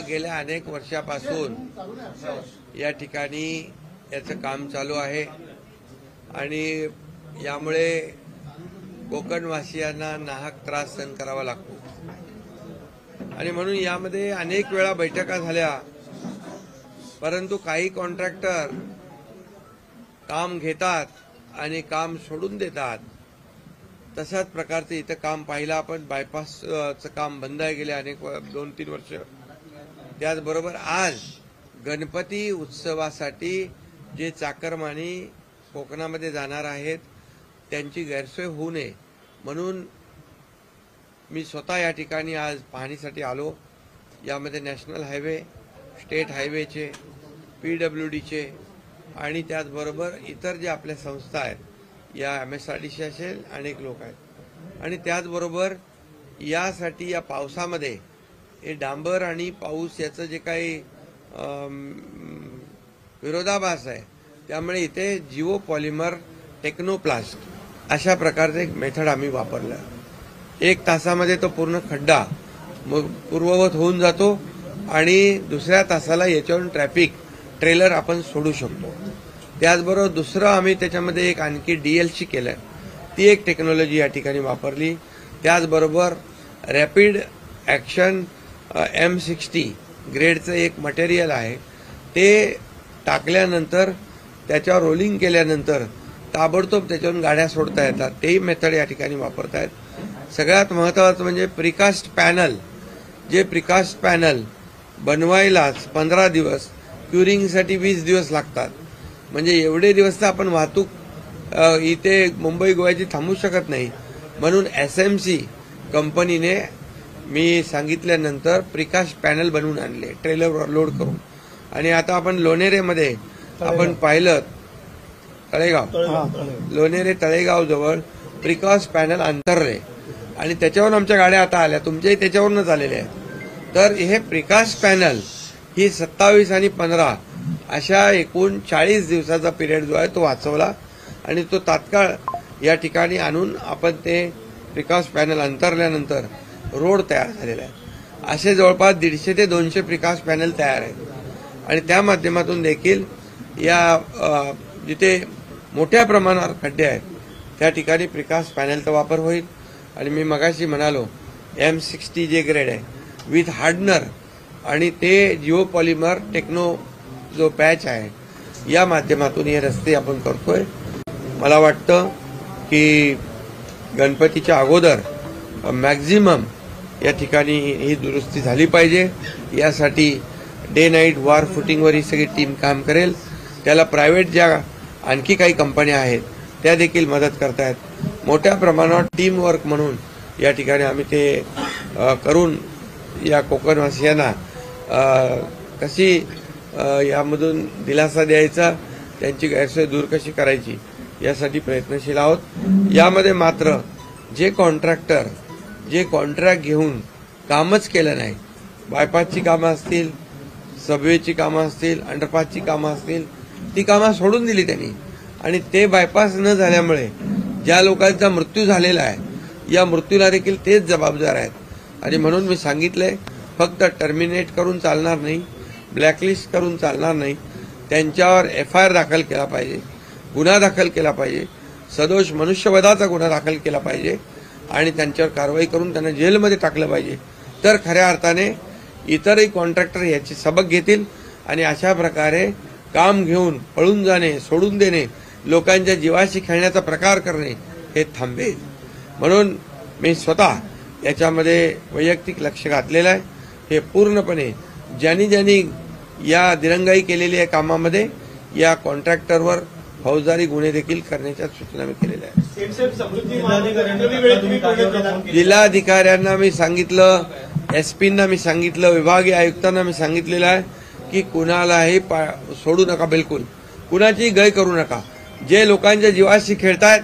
गेल्या अनेक वर्षापासून या ठिकाणी याचं काम चालू आहे आणि यामुळे कोकणवासियांना नाहक त्रास सहन करावा लागतो आणि म्हणून यामध्ये अनेक वेळा बैठका झाल्या, परंतु काही कॉन्ट्रॅक्टर काम घेतात आणि काम सोडून देतात. तशाच प्रकारचे इथं काम पाहिलं आपण. बायपासचं काम बंद आहे गेले अनेक 2-3 वर्ष. त्याचबरोबर आज गणपती उत्सवासाठी जे चाकरमानी कोकणामध्ये जाणार आहेत त्यांची गैरसोय होऊ नये म्हणून मी स्वतः या ठिकाणी आज पाहणीसाठी आलो. यामध्ये नॅशनल हायवे, स्टेट हायवेचे, PWDचे आणि त्याचबरोबर इतर जे आपल्या संस्था आहेत, या MSRDC असेल, अनेक लोक आहेत आणि त्याचबरोबर यासाठी या पावसामध्ये हे डांबर आणि पाऊस याचं जे काही विरोधाभास आहे त्यामुळे इथे जिओ पॉलिमर टेक्नोप्लास्ट अशा प्रकारचे एक मेथड आम्ही वापरलं. 1 तासामध्ये तो पूर्ण खड्डा पूर्ववत होऊन जातो आणि दुसऱ्या तासाला याच्यावरून ट्रॅफिक ट्रेलर आपण सोडू शकतो. त्याचबरोबर दुसरं आम्ही त्याच्यामध्ये एक आणखी DLC केलं, ती एक टेक्नॉलॉजी या ठिकाणी वापरली. त्याचबरोबर रॅपिड ॲक्शन M60 ग्रेडचं एक मटेरियल आहे, ते टाकल्यानंतर त्याच्यावर रोलिंग केल्यानंतर ताबडतोब त्याच्यावरून गाड्या सोडता येतात. तेही मेथड या ठिकाणी वापरतायत. सगळ्यात महत्त्वाचं म्हणजे प्रिकास्ट पॅनल. जे प्रिकास्ट पॅनल बनवायलाच 15 दिवस, क्युरिंगसाठी 20 दिवस लागतात. म्हणजे एवढे दिवस तर आपण वाहतूक इथे मुंबई गोव्याची थांबू शकत नाही. म्हणून SMC कंपनीने मी सांगितल्यानंतर प्रिकास्ट पॅनल बनवून आणले ट्रेलरवर लोड करून. आणि आता आपण लोणेरेमध्ये आपण पाहिलं, लोणेरे तळेगाव जवळ प्रिकास्ट पॅनल अंतरले आणि त्याच्यावरून आमच्या गाड्या आता आल्या, तुमच्याही त्याच्यावरूनच आलेल्या आहेत. तर हे प्रिकास्ट पॅनल ही 27 आणि 15 अशा एकूण 40 दिवसाचा पिरियड जो आहे तो वाचवला आणि तो तात्काळ या ठिकाणी आणून आपण ते प्रिकास्ट पॅनल अंतरल्यानंतर रोड तयार झालेला आहे. असे जवळपास 150 ते 200 प्रिकास्ट पॅनल तयार आहेत आणि त्या माध्यमातून देखील या जिथे मोठ्या प्रमाणावर खड्डे आहेत त्या ठिकाणी प्रिकास्ट पॅनलचा वापर होईल. आणि मी मगाशी म्हणालो M60 जे ग्रेड आहे विथ हार्डनर आणि ते जिओ पॉलिमर टेक्नो जो पॅच आहे या माध्यमातून हे रस्ते आपण करतोय. मला वाटतं की गणपतीच्या अगोदर मॅक्झिमम या ठिकाणी ही दुरुस्ती झाली पाहिजे. यासाठी डे नाईट वार फुटिंगवर ही सगळी टीम काम करेल. त्याला प्रायव्हेट ज्या आणखी काही कंपन्या आहेत त्या देखील मदत करतायत. मोठ्या प्रमाणावर टीम वर्क म्हणून या ठिकाणी आम्ही ते करून या कोकणवासियांना कशी यामधून दिलासा द्यायचा, त्यांची गैरसोय दूर कशी करायची यासाठी प्रयत्नशील आहोत. यामध्ये मात्र जे कॉन्ट्रॅक्टर जे कॉन्ट्रॅक्ट घेऊन कामच केलं नाही, बायपासची कामं असतील, सबवेची कामं असतील, अंडरपासची कामं असतील, ती कामं सोडून दिली त्यांनी आणि ते बायपास न झाल्यामुळे ज्या लोकांचा मृत्यू झालेला आहे या मृत्यूला देखील तेच जबाबदार आहेत. आणि म्हणून मी सांगितलंय फक्त टर्मिनेट करून चालणार नाही, ब्लॅकलिस्ट करून चालणार नाही, त्यांच्यावर FIR दाखल केला पाहिजे, गुन्हा दाखल केला पाहिजे, सदोष मनुष्यवधाचा गुन्हा दाखल केला पाहिजे आणि त्यांच्यावर कारवाई करून त्यांना जेलमध्ये टाकलं पाहिजे. तर खऱ्या अर्थाने इतरही कॉन्ट्रॅक्टर याची सबक घेतील आणि अशा प्रकारे काम घेऊन पळून जाणे, सोडून देणे, लोकांच्या जीवाशी खेळण्याचा प्रकार करणे हे थांबेल. म्हणून मी स्वतः याच्यामध्ये वैयक्तिक लक्ष घातलेलं आहे. हे पूर्णपणे ज्यांनी या दिरंगाई केलेली आहे कामामध्ये या कॉन्ट्रॅक्टरवर फौजदारी गुन्हे देखील करण्याच्या सूचना मी केलेल्या आहेत. जिल्हाधिकाऱ्यांना मी सांगितलं, SPंना मी सांगितलं, विभागीय आयुक्तांना मी सांगितलेलं आहे की कुणालाही सोडू नका, बिलकुल कुणाची गय करू नका. जे लोकांच्या जीवाशी खेळतायत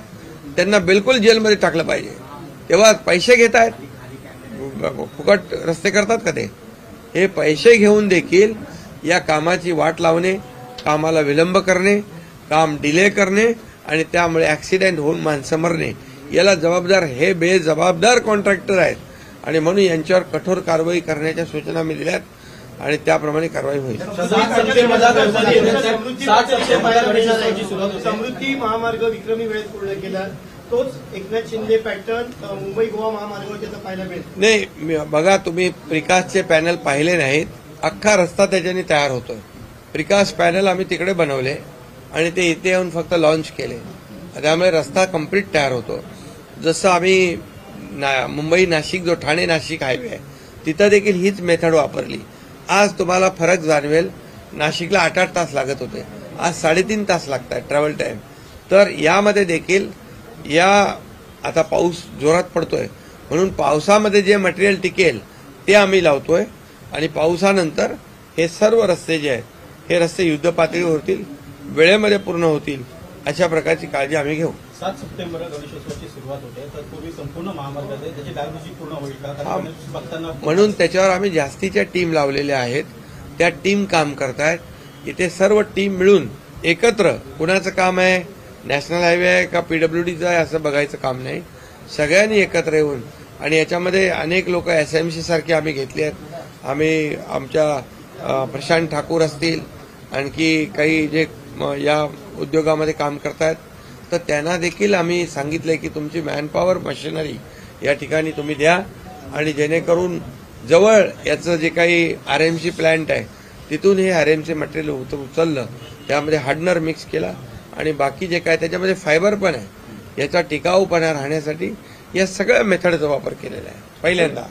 त्यांना बिलकुल जेलमध्ये टाकलं पाहिजे. तेव्हा पैसे घेत आहेत, फुकट रस्ते करतात का ते? हे पैसे घेऊन देखील या कामाची वाट लावणे, कामाला विलंब करणे, काम डिले करणे आणि त्यामुळे ऍक्सिडेंट होऊन माणसं मरणे, याला जबाबदार हे बेजबाबदार कॉन्ट्रॅक्टर आहेत आणि म्हणून यांच्यावर कठोर कारवाई करण्याच्या सूचना मी दिल्यात. आणि त्याप्रमाणे कारवाई होईल. समृद्धी महामार्ग विक्रमी वेळेत पूर्ण केला, तोच एकनाथ शिंदे पॅटर्न मुंबई गोवा महामार्गावर त्याचा पाहायला मिळेल. नाही, बघा, तुम्ही प्रिकास्टचे पॅनल पाहिले नाहीत. अख्खा रस्ता त्याच्याने तयार होतोय. प्रिकास्ट पॅनल आम्ही तिकडे बनवले आणि ते इथे येऊन फक्त लॉन्च केले. त्यामुळे रस्ता कम्प्लीट तयार होतो. जसं आम्ही मुंबई नाशिक, जो ठाणे नाशिक हायवे आहे, तिथं देखील हीच मेथड वापरली. आज तुम्हाला फरक जाणवेल. नाशिकला 8-8 तास लागत होते, आज 3.5 तास लागत आहेत ट्रॅव्हल टाइम. तर यामध्ये देखील आता पाऊस जोरात पडतोय म्हणून पावसामध्ये जे मटेरियल टिकेल ते आम्ही लावतोय आणि पावसानंतर हे सर्व रस्ते जे आहेत हे रस्ते युद्ध पातळीवर होतील, वेळेमध्ये पूर्ण होतील, अशा प्रकारची काळजी आम्ही घेऊ. 7 सप्टेंबर गणेशोत्सवाची सुरुवात होते, तर पूर्वी संपूर्ण महामार्गात त्याची डागडुजी पूर्ण होईल का? म्हणून त्याच्यावर आम्ही जास्तीच्या टीम लावलेल्या आहेत. त्या टीम काम करतायत. इथे सर्व टीम मिळून एकत्र, कुणाचं काम आहे, नॅशनल हायवे आहे का पीडब्ल्यूडीचं आहे असं बघायचं काम नाही. सगळ्यांनी एकत्र येऊन, आणि याच्यामध्ये अनेक लोक एसएमसी सारखे आम्ही घेतले आहेत. आम्ही आमच्या प्रशांत ठाकूर असतील, आणखी काही जे या उद्योगामध्ये काम करतायत, तर त्यांना देखील आम्ही सांगितलंय की तुमची मॅनपॉवर, मशिनरी या ठिकाणी तुम्ही द्या आणि जेणेकरून जवळ याचं जे काही आरएमसी प्लांट आहे तिथून हे आरएमसी मटेरियल उचललं, त्यामध्ये हार्डनर मिक्स केला आणि बाकी जे काय त्याच्यामध्ये फायबर पण आहे, याचा टिकाऊपणा राहण्यासाठी या सगळ्या मेथडचा वापर केलेला आहे पहिल्यांदा.